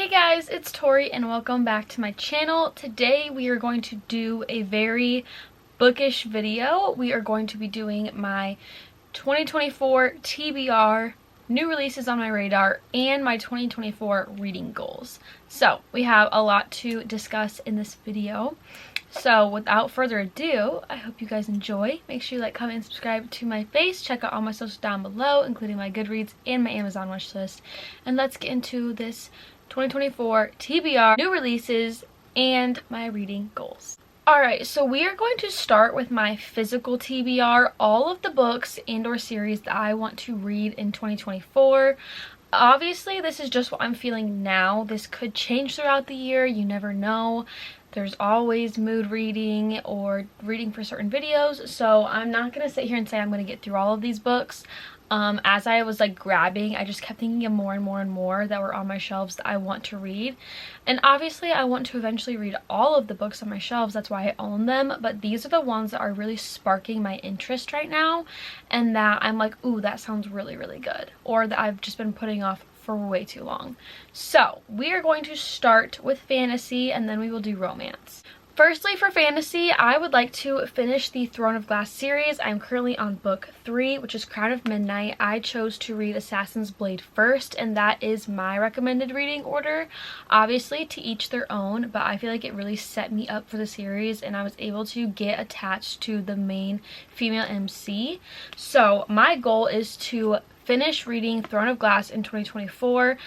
Hey guys, it's Tori and welcome back to my channel. Today we are going to do a very bookish video. We are going to be doing my 2024 TBR, new releases on my radar, and my 2024 reading goals. So we have a lot to discuss in this video. So without further ado, I hope you guys enjoy. Make sure you like, comment, and subscribe to my face. Check out all my socials down below, including my Goodreads and my Amazon wishlist. And let's get into this 2024 TBR, new releases, and my reading goals. Alright, so we are going to start with my physical TBR, all of the books and or series that I want to read in 2024. Obviously, this is just what I'm feeling now. This could change throughout the year. You never know. There's always mood reading or reading for certain videos. So I'm not going to sit here and say I'm going to get through all of these books. As I was like grabbing, I just kept thinking of more and more and more that were on my shelves that I want to read. And obviously I want to eventually read all of the books on my shelves. That's why I own them. But these are the ones that are really sparking my interest right now. And that I'm like, ooh, that sounds really, really good. Or that I've just been putting off for way too long. So we are going to start with fantasy and then we will do romance. Firstly, for fantasy, I would like to finish the Throne of Glass series. I'm currently on book 3, which is Crown of Midnight. I chose to read Assassin's Blade first, and that is my recommended reading order. Obviously, to each their own, but I feel like it really set me up for the series, and I was able to get attached to the main female MC. So my goal is to finish reading Throne of Glass in 2024.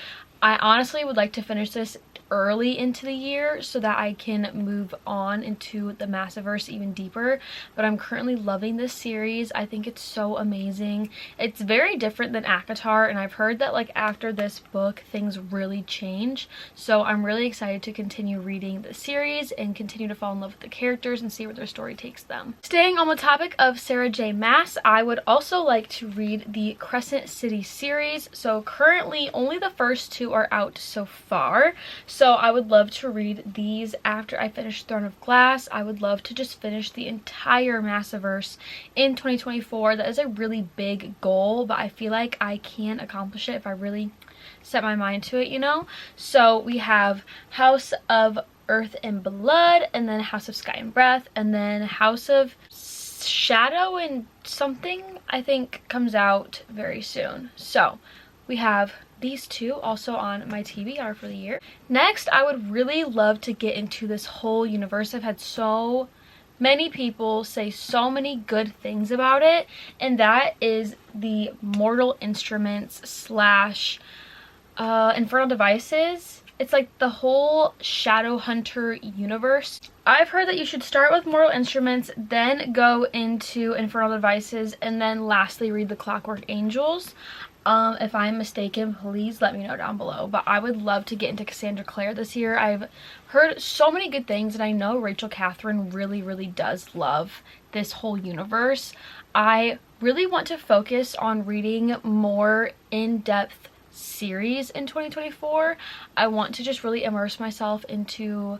I honestly would like to finish this early into the year so that I can move on into the Massiverse even deeper, but I'm currently loving this series. I think it's so amazing. It's very different than ACOTAR, and I've heard that like after this book things really change, so I'm really excited to continue reading the series and continue to fall in love with the characters and see where their story takes them. Staying on the topic of Sarah J Maas, I would also like to read the Crescent City series. So currently only the first 2 are out so far. So I would love to read these after I finish Throne of Glass. I would love to just finish the entire Massiverse in 2024. That is a really big goal, but I feel like I can accomplish it if I really set my mind to it, you know? So we have House of Earth and Blood, and then House of Sky and Breath, and then House of Shadow and something I think comes out very soon. So we have these 2 also on my TBR for the year. Next, I would really love to get into this whole universe. I've had so many people say so many good things about it, and that is the Mortal Instruments slash Infernal Devices. It's like the whole Shadowhunter universe. I've heard that you should start with Mortal Instruments, then go into Infernal Devices, and then lastly read the Clockwork Angels. If I'm mistaken, please let me know down below. But I would love to get into Cassandra Clare this year. I've heard so many good things, and I know Rachel Catherine really, really does love this whole universe. I really want to focus on reading more in-depth series in 2024. I want to just really immerse myself into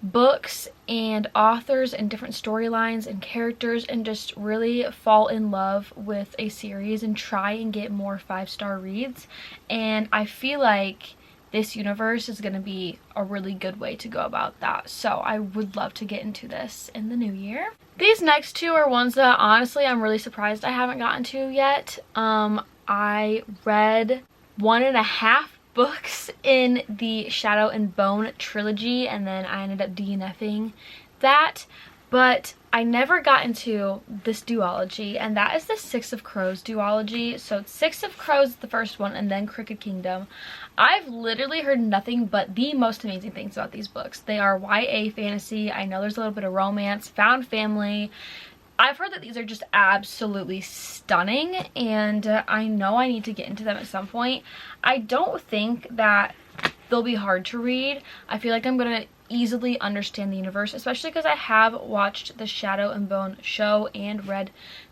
books and authors and different storylines and characters and just really fall in love with a series and try and get more 5-star reads. And I feel like this universe is going to be a really good way to go about that. So I would love to get into this in the new year. These next 2 are ones that honestly I'm really surprised I haven't gotten to yet. I read 1.5 books in the Shadow and Bone trilogy, and then I ended up DNFing that, but I never got into this duology, and that is the Six of Crows duology. So Six of Crows is the first one, and then Crooked Kingdom. I've literally heard nothing but the most amazing things about these books. They are YA fantasy. I know there's a little bit of romance, found family. I've heard that these are just absolutely stunning, and I know I need to get into them at some point. I don't think that they'll be hard to read. I feel like I'm going to easily understand the universe, especially because I have watched the Shadow and Bone show and read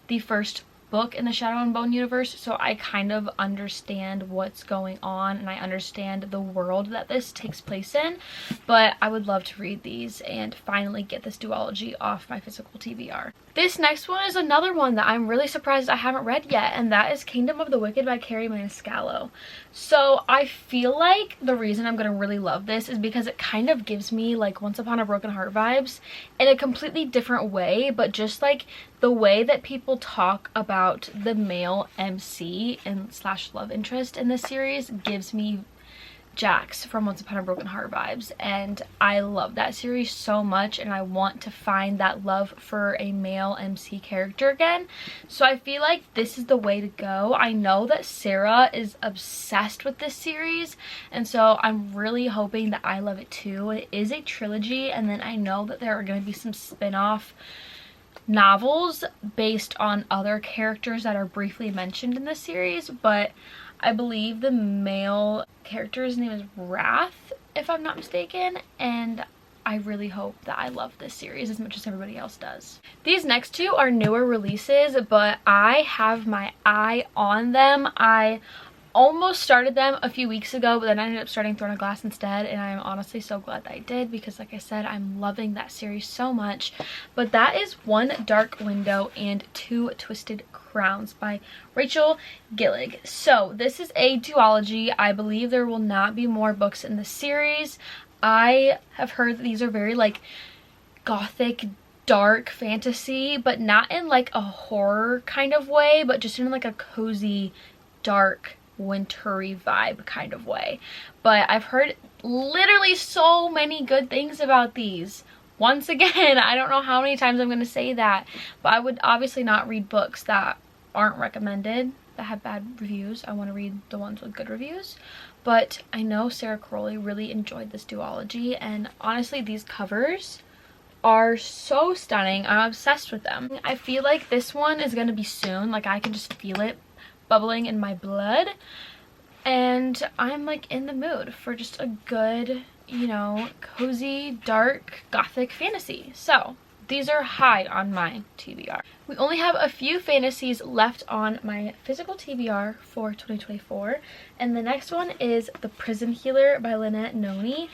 the first book in the Shadow and Bone universe, so I kind of understand what's going on and I understand the world that this takes place in. But I would love to read these and finally get this duology off my physical TBR. This next one is another one that I'm really surprised I haven't read yet, and that is Kingdom of the Wicked by Carrie Maniscalco. So I feel like the reason I'm gonna really love this is because it kind of gives me like Once Upon a Broken Heart vibes in a completely different way, but just like the way that people talk about the male MC and slash love interest in this series gives me Jax from Once Upon a Broken Heart vibes, and I love that series so much, and I want to find that love for a male MC character again. So I feel like this is the way to go. I know that Sarah is obsessed with this series, and so I'm really hoping that I love it too. It is a trilogy, and then I know that there are going to be some spin-off novels based on other characters that are briefly mentioned in this series, but I believe the male character's name is Wrath, if I'm not mistaken, and I really hope that I love this series as much as everybody else does. These next two are newer releases, but I have my eye on them. I almost started them a few weeks ago, but then I ended up starting Throne of Glass instead, and I'm honestly so glad that I did because, like I said, I'm loving that series so much. But that is One Dark Window and Two Twisted Crowns by Rachel Gillig. So this is a duology. I believe there will not be more books in the series. I have heard that these are very like gothic, dark fantasy, but not in like a horror kind of way, but just in like a cozy, dark, wintry vibe kind of way. But I've heard literally so many good things about these. Once again, I don't know how many times I'm going to say that, but I would obviously not read books that aren't recommended, that have bad reviews. I want to read the ones with good reviews. But I know Sarah Crowley really enjoyed this duology, and honestly these covers are so stunning. I'm obsessed with them. I feel like this one is going to be soon. Like I can just feel it bubbling in my blood, and I'm like in the mood for just a good, you know, cozy, dark, gothic fantasy. So these are high on my TBR. We only have a few fantasies left on my physical TBR for 2024, and the next one is The Prison Healer by Lynette Noni.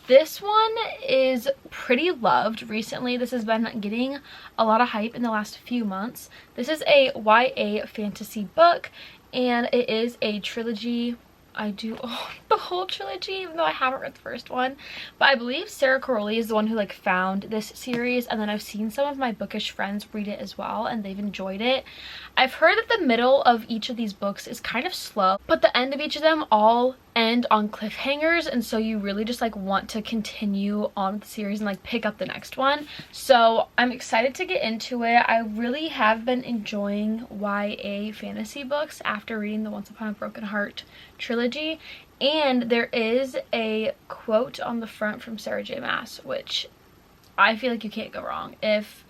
This one is pretty loved recently. This has been getting a lot of hype in the last few months. This is a YA fantasy book, and it is a trilogy. I do own the whole trilogy, even though I haven't read the first one. But I believe Sarah Crowley is the one who like found this series, and then I've seen some of my bookish friends read it as well, and they've enjoyed it. I've heard that the middle of each of these books is kind of slow, but the end of each of them all end on cliffhangers, and so you really just like want to continue on with the series and like pick up the next one. So I'm excited to get into it. I really have been enjoying YA fantasy books after reading the Once Upon a Broken Heart trilogy, and there is a quote on the front from Sarah J Maas, which I feel like you can't go wrong. If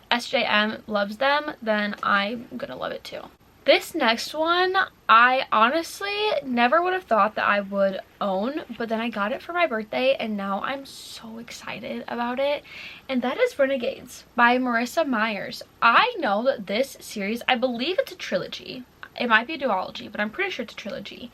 SJM loves them, then I'm gonna love it too. This next one, I honestly never would have thought that I would own, but then I got it for my birthday, and now I'm so excited about it, and that is Renegades by Marissa Myers. I know that this series, I believe it's a trilogy. It might be a duology, but I'm pretty sure it's a trilogy.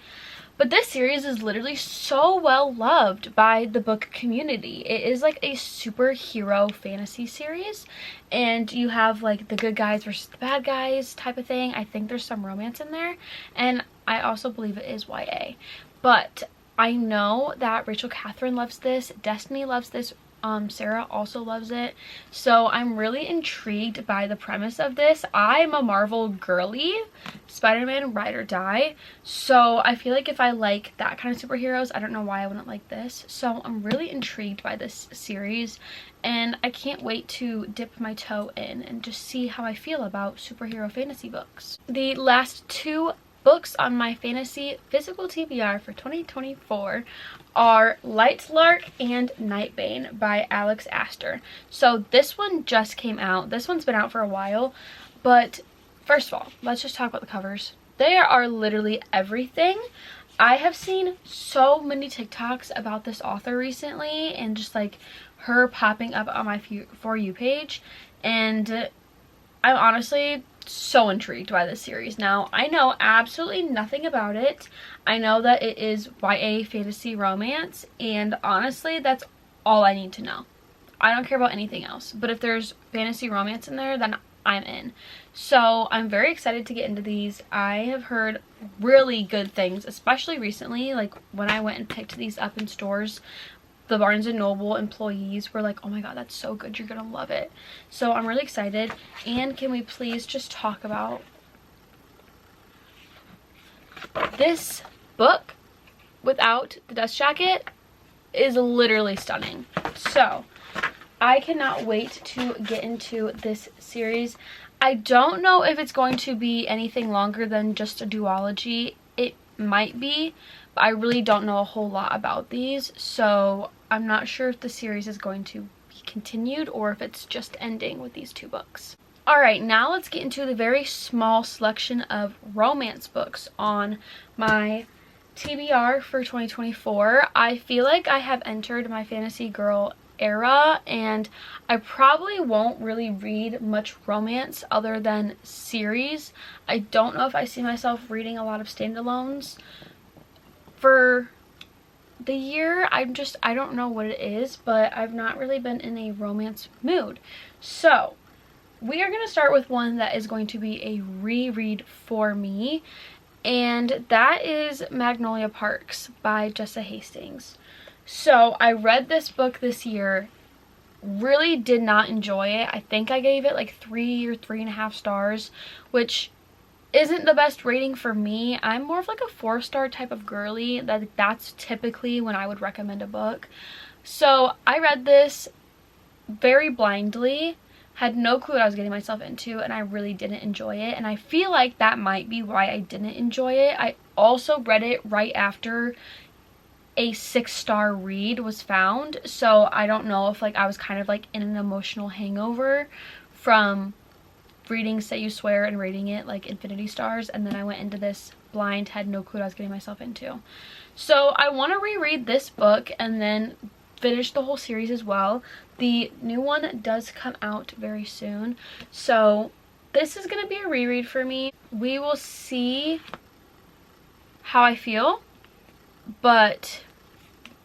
But this series is literally so well loved by the book community. It is like a superhero fantasy series, and you have like the good guys versus the bad guys type of thing. I think there's some romance in there, and I also believe it is YA. But I know that Rachel Catherine loves this, Destiny loves this, Sarah also loves it, so I'm really intrigued by the premise of this. I'm a Marvel girly, Spider-Man ride or die, so I feel like if I like that kind of superheroes, I don't know why I wouldn't like this. So I'm really intrigued by this series, and I can't wait to dip my toe in and just see how I feel about superhero fantasy books. The last two books on my fantasy physical TBR for 2024 are Lightlark and Nightbane by Alex Astor. So this one just came out. This one's been out for a while, but first of all, let's just talk about the covers. They are literally everything. I have seen so many TikToks about this author recently, and just like her popping up on my For You page, and I'm honestly so intrigued by this series. Now, I know absolutely nothing about it. I know that it is YA fantasy romance, and honestly, that's all I need to know. I don't care about anything else, but if there's fantasy romance in there, then I'm in. So I'm very excited to get into these. I have heard really good things, especially recently, like when I went and picked these up in stores. The Barnes & Noble employees were like, oh my god, that's so good, you're gonna love it. So I'm really excited. And can we please just talk about this book without the dust jacket is literally stunning. So I cannot wait to get into this series. I don't know if it's going to be anything longer than just a duology. It might be, but I really don't know a whole lot about these, so I'm not sure if the series is going to be continued or if it's just ending with these 2 books. Alright, now let's get into the very small selection of romance books on my TBR for 2024. I feel like I have entered my fantasy girl era, and I probably won't really read much romance other than series. I don't know if I see myself reading a lot of standalones for the year. I don't know what it is, but I've not really been in a romance mood. So we are going to start with one that is going to be a reread for me, and that is Magnolia Parks by Jessa Hastings. So I read this book this year, really did not enjoy it. I think I gave it like 3 or 3.5 stars, which isn't the best rating for me. I'm more of like a 4-star type of girly. That's typically when I would recommend a book. So I read this very blindly, had no clue what I was getting myself into, and I really didn't enjoy it. And I feel like that might be why I didn't enjoy it. I also read it right after a 6-star read was found, so I don't know if like I was kind of like in an emotional hangover from reading Say You Swear and rating it like infinity stars, and then I went into this blind, had no clue what I was getting myself into. So I want to reread this book and then finish the whole series as well. The new one does come out very soon, so this is going to be a reread for me. We will see how I feel, but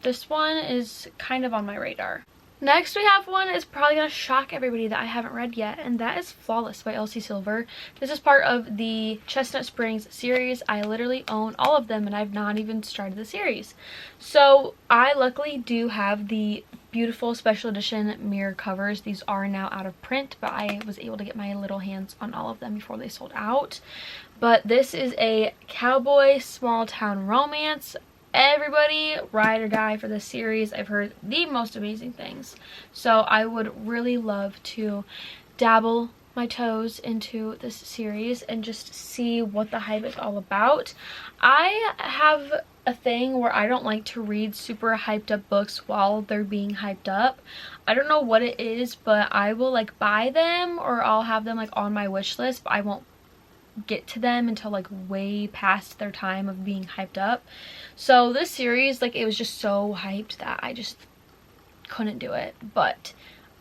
this one is kind of on my radar. Next we have one that's probably going to shock everybody that I haven't read yet, and that is Flawless by Elsie Silver. This is part of the Chestnut Springs series. I literally own all of them and I've not even started the series. So I luckily do have the beautiful special edition mirror covers. These are now out of print, but I was able to get my little hands on all of them before they sold out. But this is a cowboy small town romance. Everybody ride or die for this series. I've heard the most amazing things, so I would really love to dabble my toes into this series and just see what the hype is all about. I have a thing where I don't like to read super hyped up books while they're being hyped up. I don't know what it is, but I will like buy them or I'll have them like on my wish list, but I won't get to them until like way past their time of being hyped up. So this series, like, it was just so hyped that I just couldn't do it. But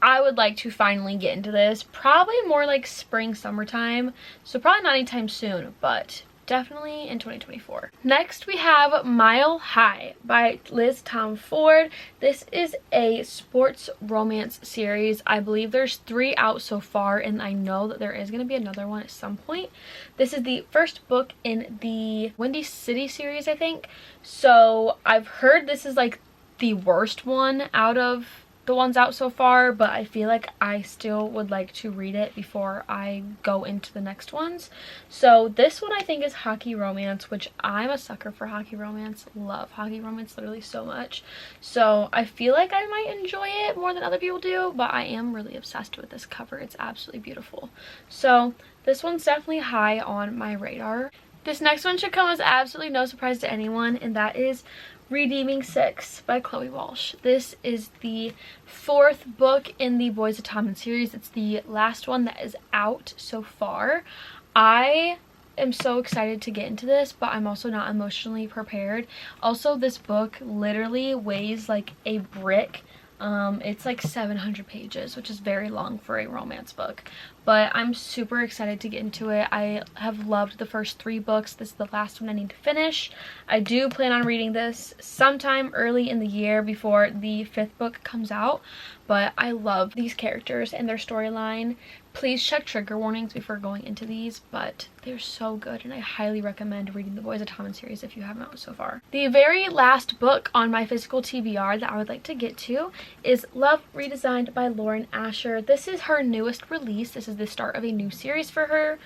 I would like to finally get into this, probably more like spring, summertime, so probably not anytime soon, but definitely in 2024. Next we have Mile High by Liz Tom Ford. This is a sports romance series. I believe there's 3 out so far, and I know that there is going to be another one at some point. This is the first book in the Windy City series, I think. So I've heard this is like the worst one out of the ones out so far, but I feel like I still would like to read it before I go into the next ones. So this one I think is hockey romance, which I'm a sucker for hockey romance. Love hockey romance literally so much. So I feel like I might enjoy it more than other people do, but I am really obsessed with this cover. It's absolutely beautiful. So this one's definitely high on my radar. This next one should come as absolutely no surprise to anyone, and that is Redeeming Six by Chloe Walsh. This is the 4th book in the Boys of Tommen series. It's the last one that is out so far. I am so excited to get into this, but I'm also not emotionally prepared. Also, this book literally weighs like a brick. It's like 700 pages, which is very long for a romance book. but I'm super excited to get into it. I have loved the first 3 books. This is the last one I need to finish. I do plan on reading this sometime early in the year before the 5th book comes out, but I love these characters and their storyline. Please check trigger warnings before going into these, but they're so good and I highly recommend reading the Boys of Tommen series if you haven't so far. The very last book on my physical TBR that I would like to get to is Love Redesigned by Lauren Asher. This is her newest release. This is the start of a new series for her.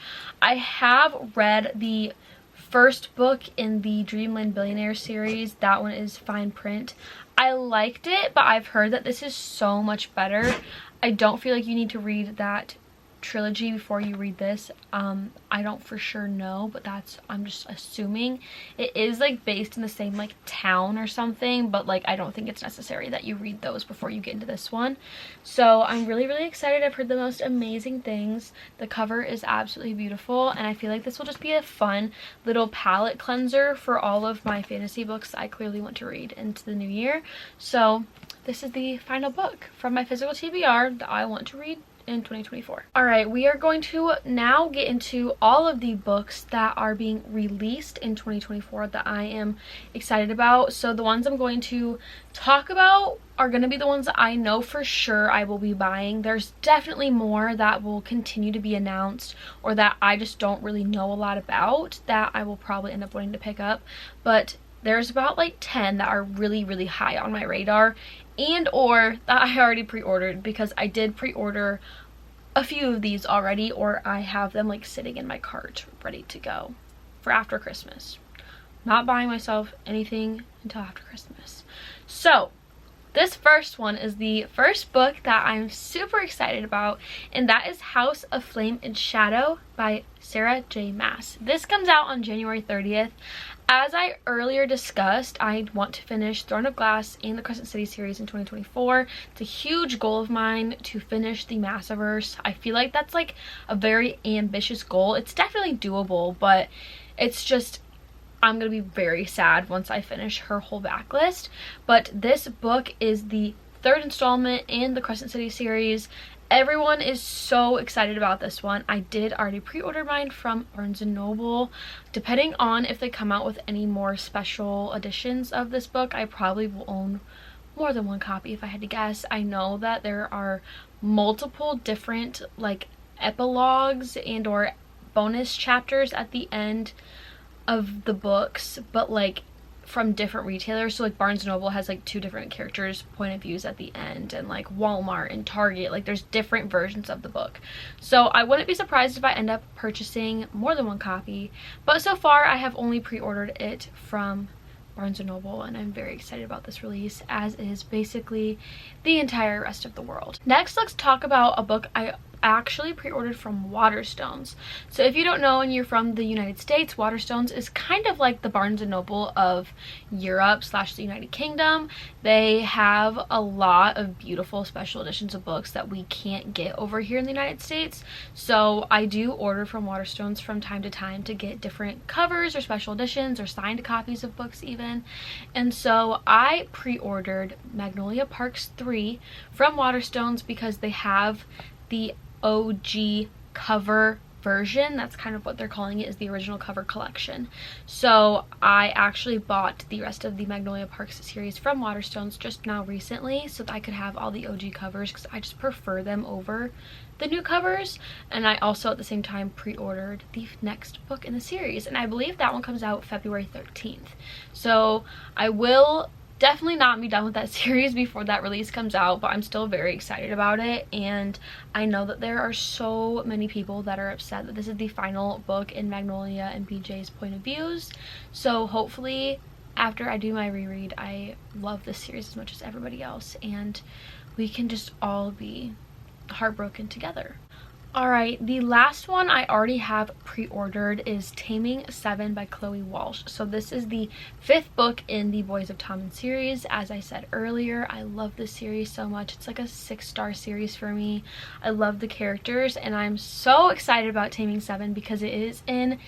I have read the first book in the Dreamland Billionaire series. That one is fine print. I liked it, but I've heard that this is so much better. I don't feel like you need to read that trilogy before you read this. I don't for sure know, but I'm just assuming. It is like based in the same like town or something, but like I don't think it's necessary that you read those before you get into this one. So I'm really excited. I've heard the most amazing things. The cover is absolutely beautiful, and I feel like this will just be a fun little palette cleanser for all of my fantasy books I clearly want to read into the new year. So this is the final book from my physical TBR that I want to read in 2024. Alright, we are going to now get into all of the books that are being released in 2024 that I am excited about. So the ones I'm going to talk about are going to be the ones that I know for sure I will be buying. There's definitely more that will continue to be announced or that I just don't really know a lot about that I will probably end up wanting to pick up, but there's about like 10 that are really high on my radar, and or that I already pre-ordered, because I did pre-order a few of these already, or I have them like sitting in my cart ready to go for after Christmas. Not buying myself anything until after Christmas. So this first one is the first book that I'm super excited about, and that is House of Flame and Shadow by Sarah J. Maas. This comes out on January 30th. As I earlier discussed, I want to finish Throne of Glass and the Crescent City series in 2024. It's a huge goal of mine to finish the Massiverse. I feel like that's like a very ambitious goal. It's definitely doable, but it's just, I'm gonna be very sad once I finish her whole backlist. But this book is the 3rd installment in the Crescent City series. Everyone is so excited about this one. I did already pre-order mine from Barnes & Noble. Depending on if they come out with any more special editions of this book, I probably will own more than one copy if I had to guess. I know that there are multiple different like epilogues and or bonus chapters at the end of the books, but like from different retailers. So like Barnes & Noble has like 2 different characters' point of views at the end, and like Walmart and Target, like there's different versions of the book. So I wouldn't be surprised if I end up purchasing more than one copy, but so far I have only pre-ordered it from Barnes & Noble, and I'm very excited about this release, as is basically the entire rest of the world. Next, let's talk about a book I actually pre-ordered from Waterstones. So if you don't know and you're from the United States, Waterstones is kind of like the Barnes & Noble of Europe / the United Kingdom. They have a lot of beautiful special editions of books that we can't get over here in the United States. So I do order from Waterstones from time to time to get different covers or special editions or signed copies of books even. And so I pre-ordered Magnolia Parks 3 from Waterstones because they have the OG cover version. That's kind of what they're calling it, is the original cover collection. So I actually bought the rest of the Magnolia Parks series from Waterstones just now recently so that I could have all the OG covers, because I just prefer them over the new covers. And I also at the same time pre-ordered the next book in the series, and I believe that one comes out February 13th. So I will definitely not be done with that series before that release comes out, but I'm still very excited about it. And I know that there are so many people that are upset that this is the final book in Magnolia and BJ's point of views. So hopefully after I do my reread, I love this series as much as everybody else, and we can just all be heartbroken together. Alright, the last one I already have pre-ordered is Taming 7 by Chloe Walsh. So this is the 5th book in the Boys of Tommen series. As I said earlier, I love this series so much. It's like a 6-star series for me. I love the characters, and I'm so excited about Taming 7 because it is in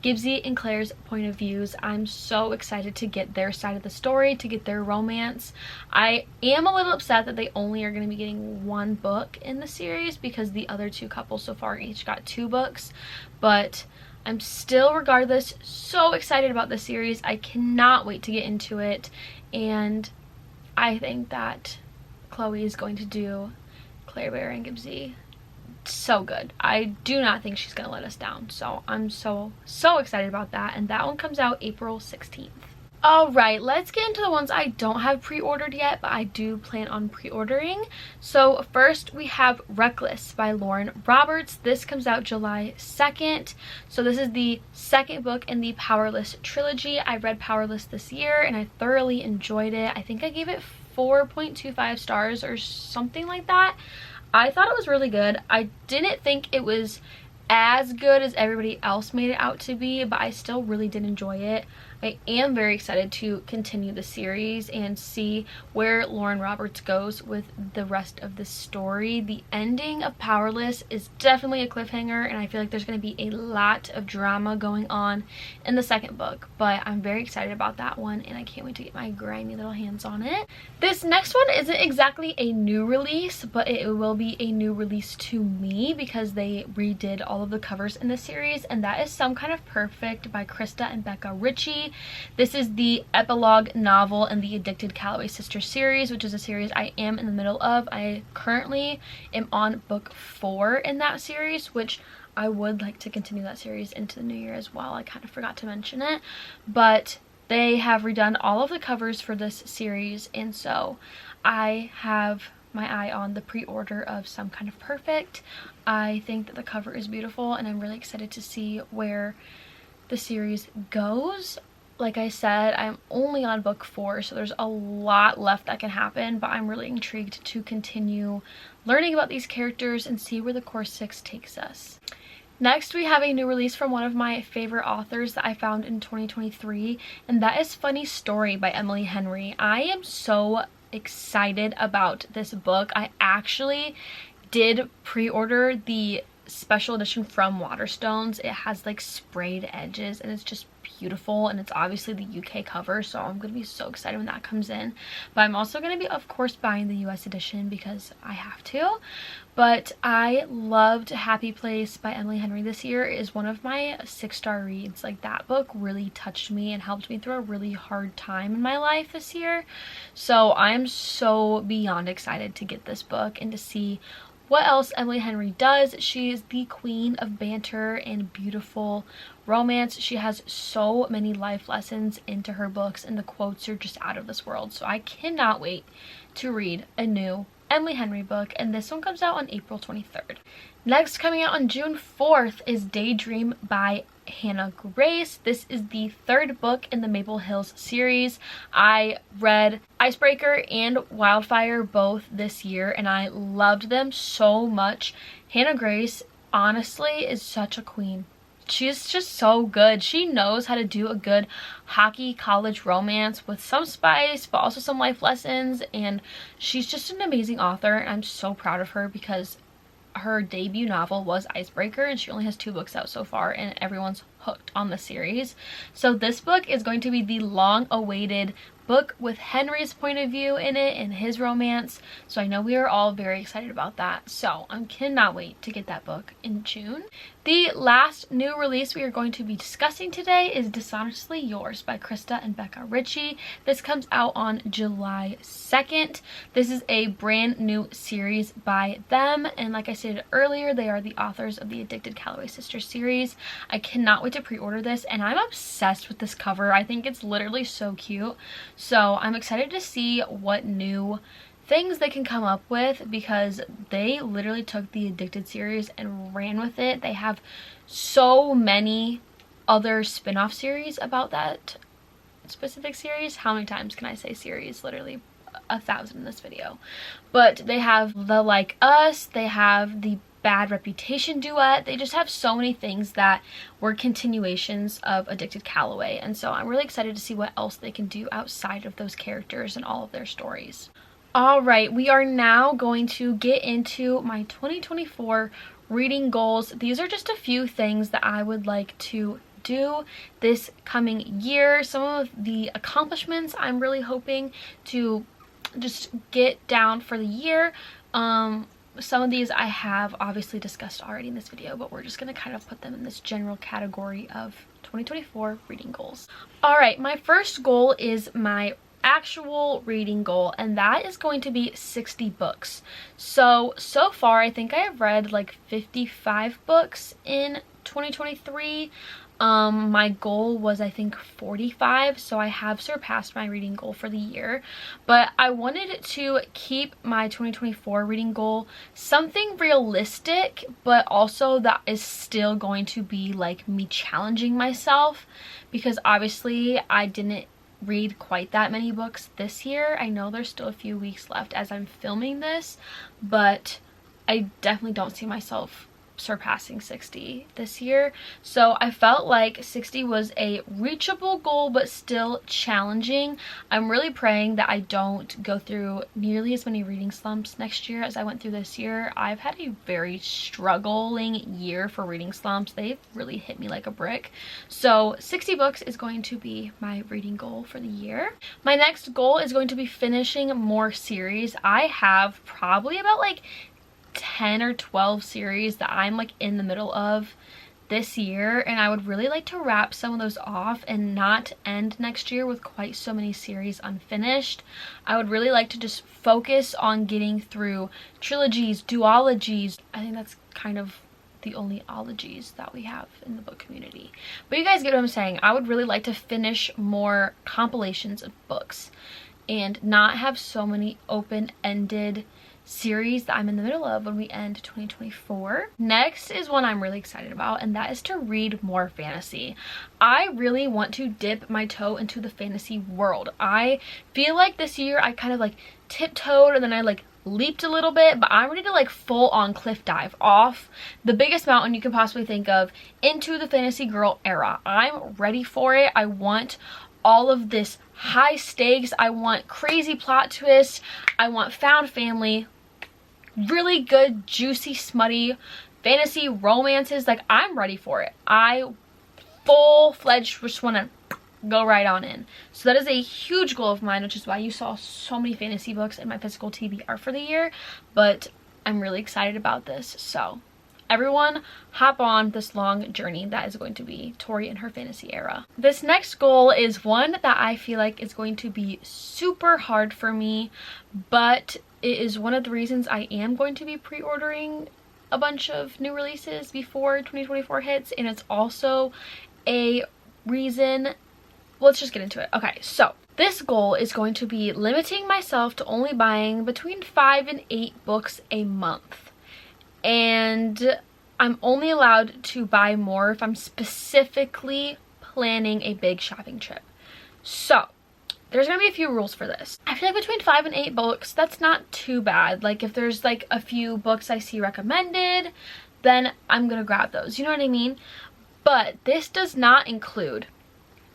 Gibbsy and Claire's point of views. I'm so excited to get their side of the story, to get their romance. I am a little upset that they only are going to be getting one book in the series because the other two couples so far each got 2 books, but I'm still, regardless, so excited about this series. I cannot wait to get into it, and I think that Chloe is going to do Claire Bear and Gibbsy so good. I do not think she's gonna let us down, so I'm so excited about that. And that one comes out April 16th. All right, let's get into the ones I don't have pre-ordered yet, but I do plan on pre-ordering. So first we have Reckless by Lauren Roberts. This comes out July 2nd. So this is the second book in the Powerless trilogy. I read Powerless this year and I thoroughly enjoyed it. I think I gave it 4.25 stars or something like that. I thought it was really good. I didn't think it was as good as everybody else made it out to be, but I still really did enjoy it. I am very excited to continue the series and see where Lauren Roberts goes with the rest of the story. The ending of Powerless is definitely a cliffhanger, and I feel like there's going to be a lot of drama going on in the second book, but I'm very excited about that one and I can't wait to get my grimy little hands on it. This next one isn't exactly a new release, but it will be a new release to me because they redid all of the covers in the series, and that is Some Kind of Perfect by Krista and Becca Ritchie. This is the epilogue novel in the Addicted Calloway Sisters series, which is a series I am in the middle of. I currently am on book 4 in that series, which I would like to continue that series into the new year as well. I kind of forgot to mention it, but they have redone all of the covers for this series, and so I have my eye on the pre-order of Some Kind of Perfect. I think that the cover is beautiful and I'm really excited to see where the series goes. Like I said, I'm only on book 4, so there's a lot left that can happen, but I'm really intrigued to continue learning about these characters and see where the Course 6 takes us. Next, we have a new release from one of my favorite authors that I found in 2023, and that is Funny Story by Emily Henry. I am so excited about this book. I actually did pre-order the special edition from Waterstones. It has like sprayed edges and it's just beautiful, and it's obviously the UK cover, so I'm gonna be so excited when that comes in. But I'm also gonna be, of course, buying the US edition because I have to. But I loved Happy Place by Emily Henry this year. It is one of my 6-star reads. Like, that book really touched me and helped me through a really hard time in my life this year. So I'm so beyond excited to get this book and to see what else Emily Henry does. She is the queen of banter and beautiful romance. She has so many life lessons into her books, and the quotes are just out of this world. So I cannot wait to read a new Emily Henry book, and this one comes out on April 23rd. Next, coming out on June 4th is Daydream by Hannah Grace. This is the 3rd book in the Maple Hills series. I read Icebreaker and Wildfire both this year and I loved them so much. Hannah Grace honestly is such a queen. She's just so good. She knows how to do a good hockey college romance with some spice but also some life lessons, and she's just an amazing author, and I'm so proud of her because her debut novel was Icebreaker and she only has 2 books out so far and everyone's hooked on the series. So this book is going to be the long-awaited book with Henry's point of view in it and his romance, so I know we are all very excited about that. So I cannot wait to get that book in June. The last new release we are going to be discussing today is Dishonestly Yours by Krista and Becca Ritchie. This comes out on July 2nd. This is a brand new series by them, and like I stated earlier, they are the authors of the Addicted Calloway Sisters series. I cannot wait to pre-order this, and I'm obsessed with this cover. I think it's literally so cute. So I'm excited to see what new things they can come up with, because they literally took the Addicted series and ran with it. They have so many other spin-off series about that specific series. How many times can I say series? Literally 1,000 in this video. But they have the Like Us, they have the Bad Reputation duet. They just have so many things that were continuations of Addicted Calloway, and so I'm really excited to see what else they can do outside of those characters and all of their stories. Alright, we are now going to get into my 2024 reading goals. These are just a few things that I would like to do this coming year, some of the accomplishments I'm really hoping to just get down for the year. Some of these I have obviously discussed already in this video, but we're just going to kind of put them in this general category of 2024 reading goals. All right, my first goal is my actual reading goal, and that is going to be 60 books. So far I think I have read like 55 books in 2023. My goal was I think 45, so I have surpassed my reading goal for the year, but I wanted to keep my 2024 reading goal something realistic, but also that is still going to be like me challenging myself, because obviously I didn't read quite that many books this year. I know there's still a few weeks left as I'm filming this, but I definitely don't see myself surpassing 60 this year. So I felt like 60 was a reachable goal but still challenging. I'm really praying that I don't go through nearly as many reading slumps next year as I went through this year. I've had a very struggling year for reading slumps. They've really hit me like a brick. So 60 books is going to be my reading goal for the year. My next goal is going to be finishing more series. I have probably about like 10 or 12 series that I'm like in the middle of this year, and I would really like to wrap some of those off and not end next year with quite so many series unfinished. I would really like to just focus on getting through trilogies, duologies. I think that's kind of the only ologies that we have in the book community, but you guys get what I'm saying. I would really like to finish more compilations of books and not have so many open-ended series that I'm in the middle of when we end 2024. Next is one I'm really excited about, and that is to read more fantasy. I really want to dip my toe into the fantasy world. I feel like this year I kind of like tiptoed and then I like leaped a little bit, but I'm ready to like full on cliff dive off the biggest mountain you can possibly think of into the fantasy girl era. I'm ready for it. I want all of this high stakes. I want crazy plot twists. I want found family, really good, juicy, smutty fantasy romances. Like, I'm ready for it. I full-fledged just want to go right on in. So that is a huge goal of mine, which is why you saw so many fantasy books in my physical TBR for the year. But I'm really excited about this. So everyone hop on this long journey that is going to be Tori and her fantasy era. This next goal is one that I feel like is going to be super hard for me, but it is one of the reasons I am going to be pre-ordering a bunch of new releases before 2024 hits, and it's also a reason. Let's just get into it. Okay, so this goal is going to be limiting myself to only buying between 5 and 8 books a month. And I'm only allowed to buy more if I'm specifically planning a big shopping trip. So there's gonna be a few rules for this. I feel like between 5 and 8 books, that's not too bad. Like, if there's like a few books I see recommended, then I'm gonna grab those. You know what I mean? But this does not include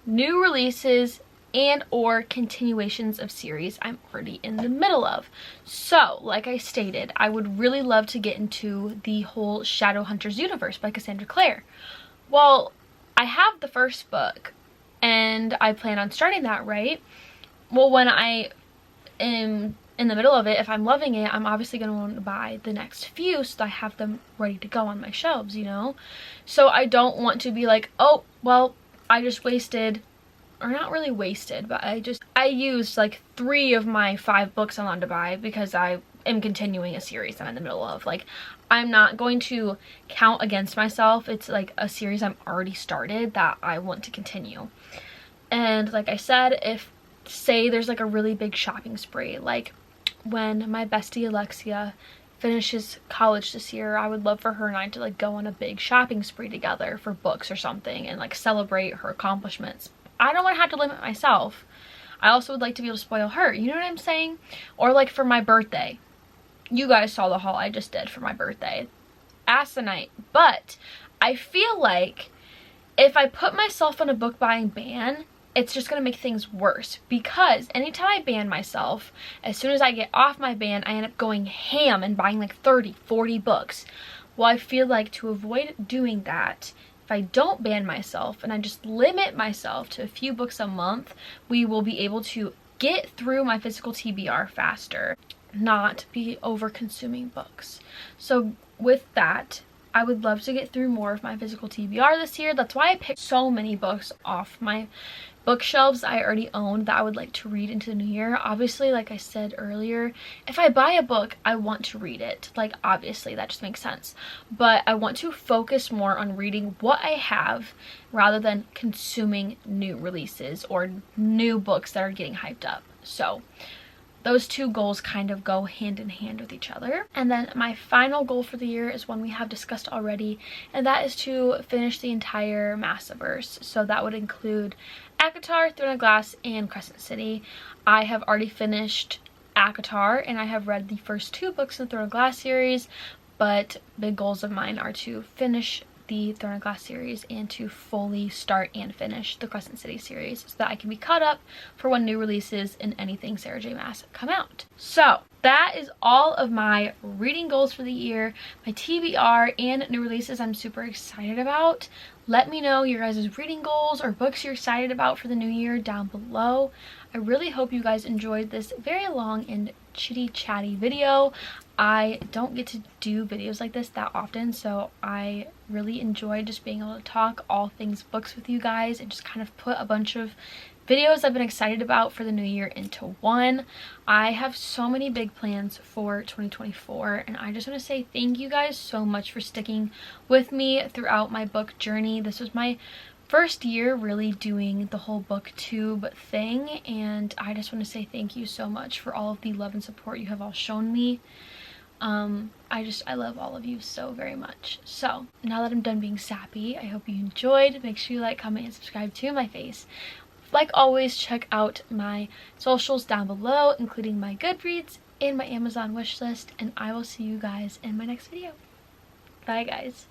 new releases and or continuations of series I'm already in the middle of. So, like I stated, I would really love to get into the whole Shadowhunters universe by Cassandra Clare. Well, I have the first book and I plan on starting that, right? Well, when I am in the middle of it, if I'm loving it, I'm obviously going to want to buy the next few so that I have them ready to go on my shelves, you know? So I don't want to be like, oh, well, I just wasted, or not really wasted, but I used like 3 of my 5 books I wanted to buy because I am continuing a series I'm in the middle of. Like, I'm not going to count against myself. It's like a series I'm already started that I want to continue. And like I said, if say there's like a really big shopping spree, like when my bestie Alexia finishes college this year, I would love for her and I to like go on a big shopping spree together for books or something and like celebrate her accomplishments. I don't want to have to limit myself. I also would like to be able to spoil her, you know what I'm saying? Or like for my birthday. You guys saw the haul I just did for my birthday. Asinine. But I feel like if I put myself on a book buying ban, it's just going to make things worse, because anytime I ban myself, as soon as I get off my ban, I end up going ham and buying like 30, 40 books. Well, I feel like to avoid doing that, if I don't ban myself and I just limit myself to a few books a month, we will be able to get through my physical TBR faster, not be over consuming books. So with that, I would love to get through more of my physical TBR this year. That's why I picked so many books off my bookshelves I already own that I would like to read into the new year. Obviously, like I said earlier, if I buy a book, I want to read it. Like, obviously, that just makes sense. But I want to focus more on reading what I have rather than consuming new releases or new books that are getting hyped up. So those two goals kind of go hand in hand with each other. And then my final goal for the year is one we have discussed already, and that is to finish the entire Massiverse. So that would include ACOTAR, Throne of Glass, and Crescent City. I have already finished ACOTAR, and I have read the first 2 books in the Throne of Glass series, but big goals of mine are to finish the Throne of Glass series and to fully start and finish the Crescent City series so that I can be caught up for when new releases and anything Sarah J Maas come out. So that is all of my reading goals for the year, my TBR, and new releases I'm super excited about. Let me know your guys' reading goals or books you're excited about for the new year down below. I really hope you guys enjoyed this very long and chitty chatty video. I don't get to do videos like this that often, so I really enjoyed just being able to talk all things books with you guys and just kind of put a bunch of videos I've been excited about for the new year into one. I have so many big plans for 2024, and I just want to say thank you guys so much for sticking with me throughout my book journey. This was my first year really doing the whole booktube thing, and I just want to say thank you so much for all of the love and support you have all shown me. I love all of you so very much. So now that I'm done being sappy, I hope you enjoyed. Make sure you like, comment, and subscribe to my face. Like always, check out my socials down below, including my Goodreads and my Amazon wishlist, and I will see you guys in my next video. Bye guys.